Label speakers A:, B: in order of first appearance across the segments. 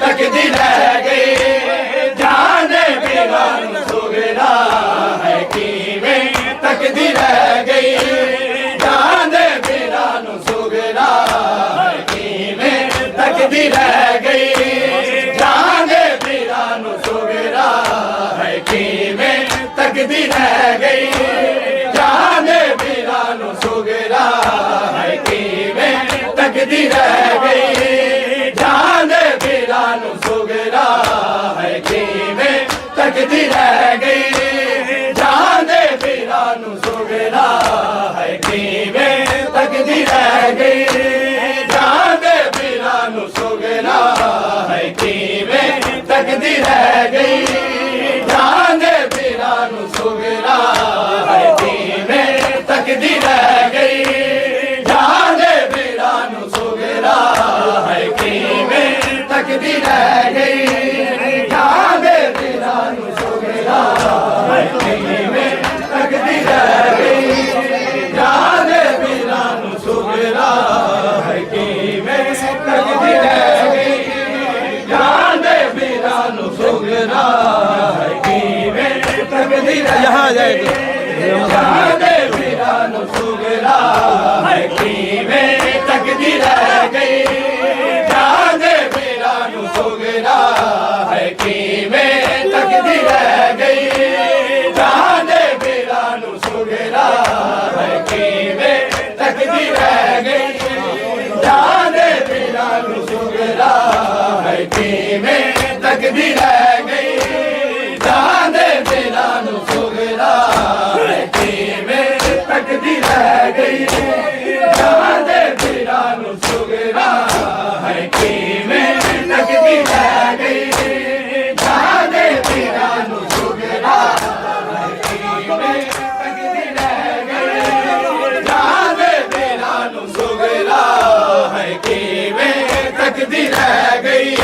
A: तकदी रह गई जाने बिरान सुगरा है किवें तकदी रह गई जाने बिरान सुगरा है किवें तकदी रह गई जाने बिरान सुगरा है किवें तकदी रह गई जाने बिरान सुगरा है किवें तकदी रह गई जाने बिरान सुगरा है किवें तकदी रह गई जाने बिरान सुगरा है किवें तकदी रह गई जाने बिरान सुगरा है किवें तकदी रह गई जाने बिरान सुगरा है किवें तकदी रह गई जाने बिरान सुगरा है किवें तकदी रह गई जाने बिरान सुगरा है किवें तकदी रह गई जाने बिरान सुगरा है किवें तकदी रह गई जाने बिरान सुगरा है किवें तकदी यहाँ आ जाएगी जाने बिरान सुगरा है किवें तकदी रह गई जाने बिरान सुगरा है किवें तकदी रह गई जाने बिरान सुगरा है किवें तकदी रह गई जाने बिरान सुगरा है किवें तकदी रह गई जाने बिरान सुगरा है किवें तकदी रह गई जाने बिरान सुगरा है किवें तकदी रह गई जाने बिरान सुगरा है किवें तकदी रह गई जाने बिरान सुगरा है किवें तकदी रह गई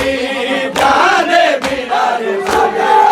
A: जाने बिरान सुगरा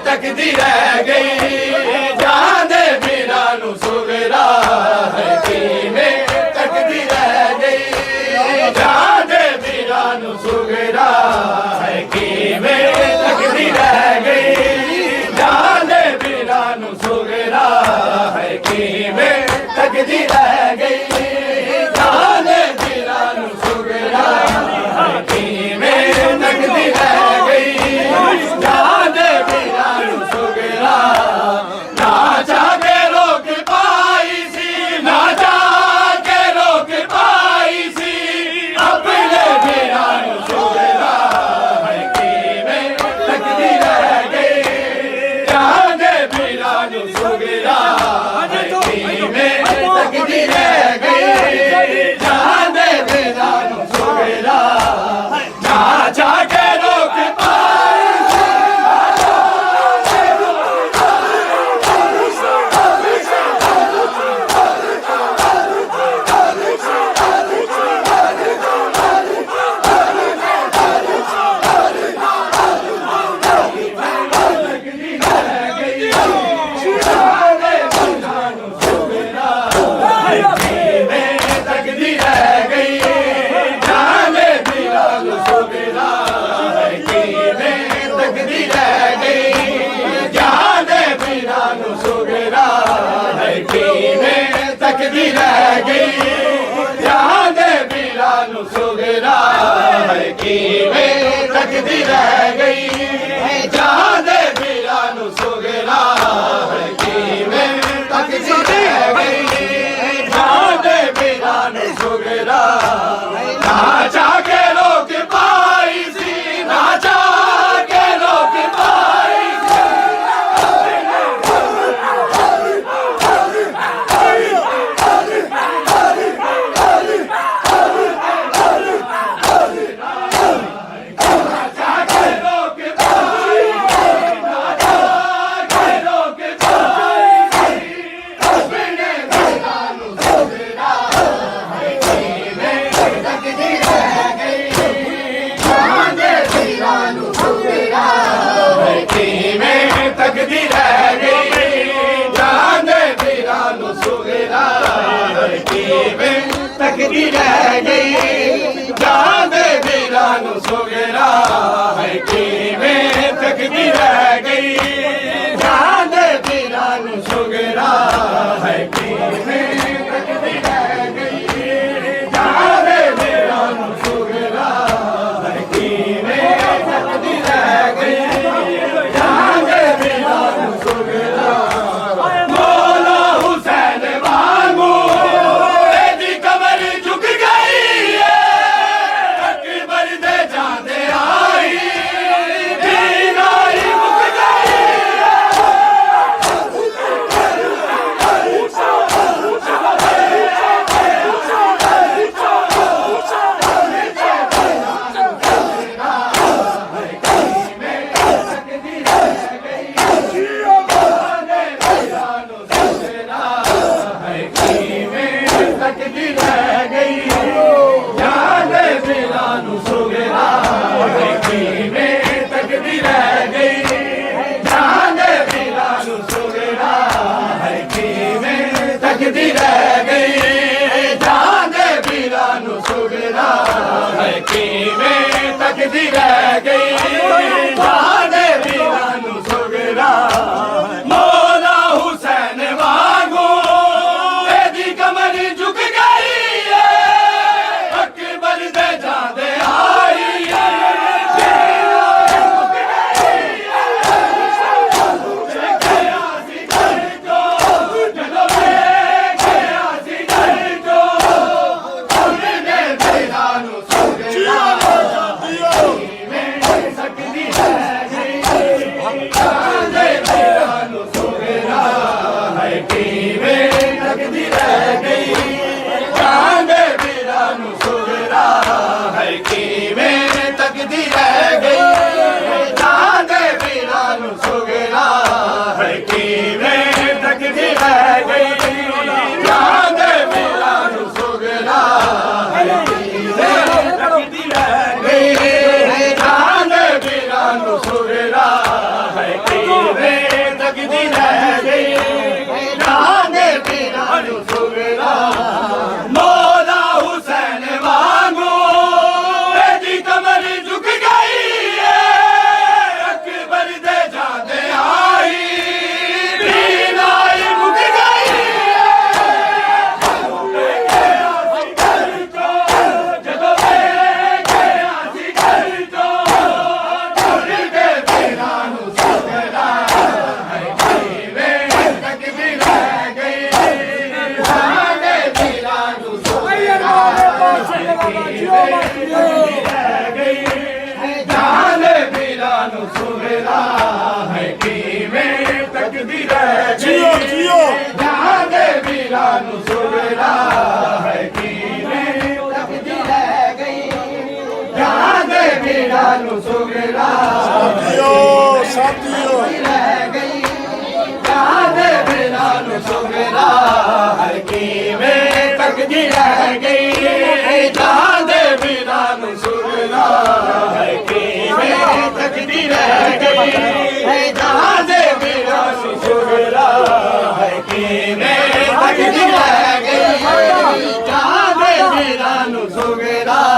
A: तकदी रह गई जाने बिरान सुगरा है किवें तकदी रह गई जाने बिरान सुगरा है किवें तकदी रह गई जाने बिरान सुगरा है किवें तकदी रह गई जाने बिरान सुगरा है किवें तकदी रह गई जाने बिरान सुगरा ना चाहे रोक पाई सी ना चाहे रोक पाई सी अपने बिरान सुगरा है किवें तकदी रह गई जाने बिरान सुगरा है किवें तकदी रह गई जाने बिरान सुगरा ना चाहे रोक पाई तकदी रह गई जाने बिरान सुगरा है किवें तकदी रह गई जाने बिरान सुगरा है किवें तकदी रह गई जाने बिरान सुगरा ना चाहे रोक पाई सी ना चाहे रोक पाई सी है किवें तकदी रह गई जहां दे वीरां नूं सुगरा है किवें तकदी रह गई जहां दे वीरां नूं सुगरा है किवें तकदी रह गई जहां दे वीरां नूं सुगरा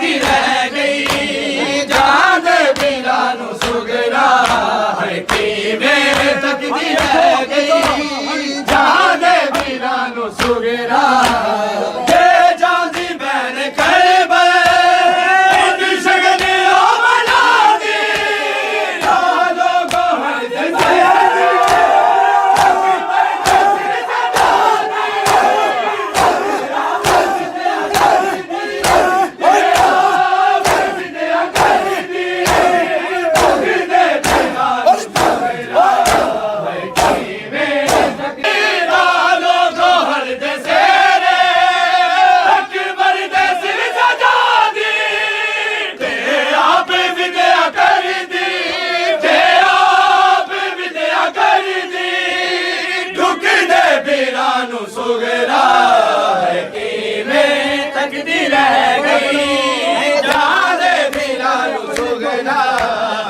A: ਤੱਕਦੀ ਰਹਿ ਗਈ ਜਾਨ ਦੇ ਵੀਰਾਂ ਨੂੰ ਸੁਗਰਾ ਹੈ ਕਿਵੇਂ ਤੱਕਦੀ ਰਹਿ ਗਈ ਜਾਨ ਦੇ ਵੀਰਾਂ ਨੂੰ ਸੁਗਰਾ ਤੇ ਜਾਂਦੀ ਬੈਨ ਕਰਬੇ ਇੰਜ ਸ਼ਗਨ ਉਹ ਮਨਾ ਦੀ ਲਾਲੋ ਗੋਹਰ ਦੇ ਸੁਗਰਾ ਹੈ ਕਿਵੇਂ ਤੱਕਦੀ ਰਹਿ ਗਈ ਜਾਨ ਦੇ ਵੀਰਾਂ ਨੂੰ ਸੁਗਰਾ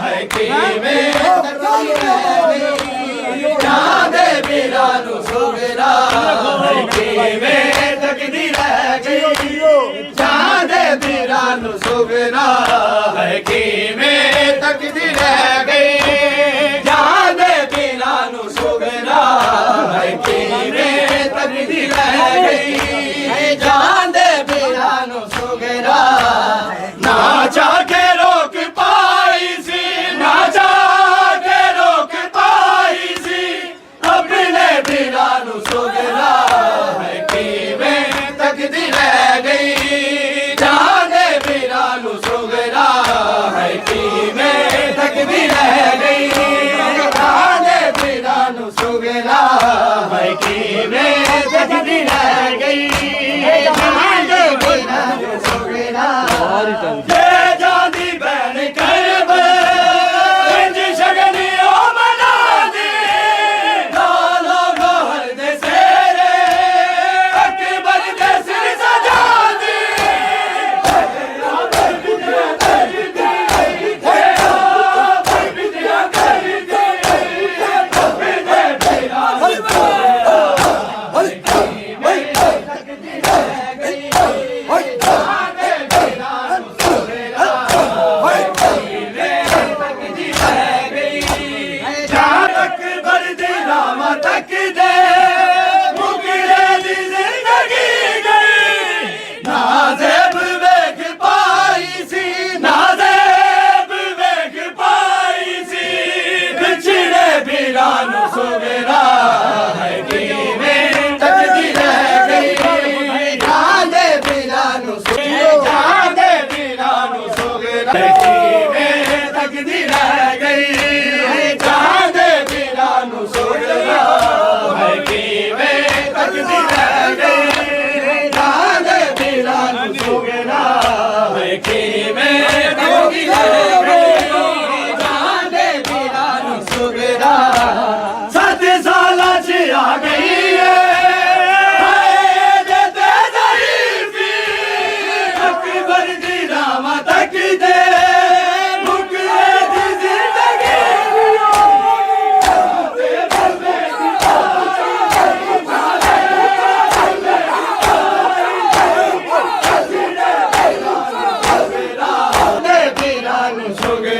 A: ਹੈ ਕਿਵੇਂ ਤੱਕਦੀ ਰਹਿ ਗਈ ਜਾਨ ਦੇ ਵੀਰਾਂ ਨੂੰ ਸੁਗਰਾ ਹੈ ਕਿਵੇਂ ਤੱਕਦੀ ਰਹਿ ਗਈ ਜਾਨ ਦੇ ਵੀਰਾਂ ਨੂੰ ਸੁਗਰਾ ਹੈ ਕਿਵੇਂ ਤੱਕਦੀ ਰਹਿ ਗਈ ਜਾਨ ਦੇ ਵੀਰਾਂ ਨੂੰ ਸੁਗਰਾ ਹੈ ਕਿਵੇਂ ਤੱਕਦੀ ਰਹਿ ਗਈ ਜਾਨ ਦੇ ਵੀਰਾਂ ਨੂੰ ਸੁਗਰਾ ਨਾ ਚਾਹ ਕੇ ਰੋਕ ਪਾਈ ਸੀ ਨਾ ਚਾਹ ਕੇ ਰੋਕ ਪਾਈ ਸੀ ਆਪਣੇ ਵੀਰਾਂ ਨੂੰ ਸੁਗਰਾ ਹੈ ਕਿਵੇਂ ਤੱਕਦੀ ਰਹਿ ਗਈ ਜਾਨ ਦੇ ਵੀਰਾਂ ਨੂੰ ਸੁਗਰਾ ਹੈ ਕਿਵੇਂ ਤੱਕਦੀ ਰਹਿ ਗਈ ਜਾਨ ਦੇ ਵੀਰਾਂ ਨੂੰ ਸੁਗਰਾ ਹੈ ਕਿਵੇਂ ਤੱਕਦੀ ਰਹਿ ਗਈ ਜਾਨ ਦੇ ਵੀਰਾਂ ਨੂੰ ਸੁਗਰਾ ਜੇ ਜਾਂਦੀ ਬੈਨ ਕਰਬੇ ਇੰਜ ਸ਼ਗਨ ਉਹ ਮਨਾ ਦੀ ਲਾਲੋ ਗੋਹਰ ਦੇ ਸੇਰੇ ਅਕਬਰ ਦੇ ਸਿਰ ਸਜਾ ਦੀ ਅਕਬਰ ਦੀ ਨਾਮ ਤੱਕ ਦੇ ਮੁਕਰੇ ਦੀ ਜ਼ਿੰਦਗੀ ਗਈ ਨਾਜ਼ੇਬ ਵੇਖ ਪਾਈ ਸੀ ਨਾਜ਼ੇਬ ਵੇਖ ਪਾਈ ਸੀ ਵਿਛੜੇ ਵੀਰਾਂ ਨੂੰ ਸੁਗਰਾ ਹੈ ਕਿਵੇਂ ਤੱਕਦੀ ਰਹਿ ਗਈ ਜਾਨ ਦੇ ਵੀਰਾਂ ਨੂੰ ਸੁਗਰਾ ਜਾਨ ਦੇ ਵੀਰਾਂ ਨੂੰ ਸੁਗਰਾ ਕਿਵੇਂ ਤੱਕਦੀ ਰਹਿ ਗਈ ਜਾਨ ਦੇ ਵੀਰਾਂ ਨੂੰ ਸੁਗਰਾ ਹੈ ਕਿਵੇਂ ਤੱਕਦੀ ਰਹਿ ਗਈ ਜਾਨ ਦੇ ਵੀਰਾਂ ਨੂੰ ਸੁਗਰਾ ਹੈ ਕਿਵੇਂ ਤੱਕਦੀ ਰਹਿ ਗਈ ਜਾਨ ਦੇ ਵੀਰਾਂ ਨੂੰ ਸੁਗਰਾ 7 ਸਾਲਾਂ 'ਚ ਆ ਗਈ ਹਾਏ ਜੇ ਤੇ ਜ਼ਰੀਫੀ ਅਕਬਰ ਦੀ ਨਾਮ ਤੱਕ ਦੇ ਮੁਕਰੇ ਦੀ ਜ਼ਿੰਦਗੀ ਦੇ ਵੀਰਾਂ ਨੂੰ ਸੁਗਰਾ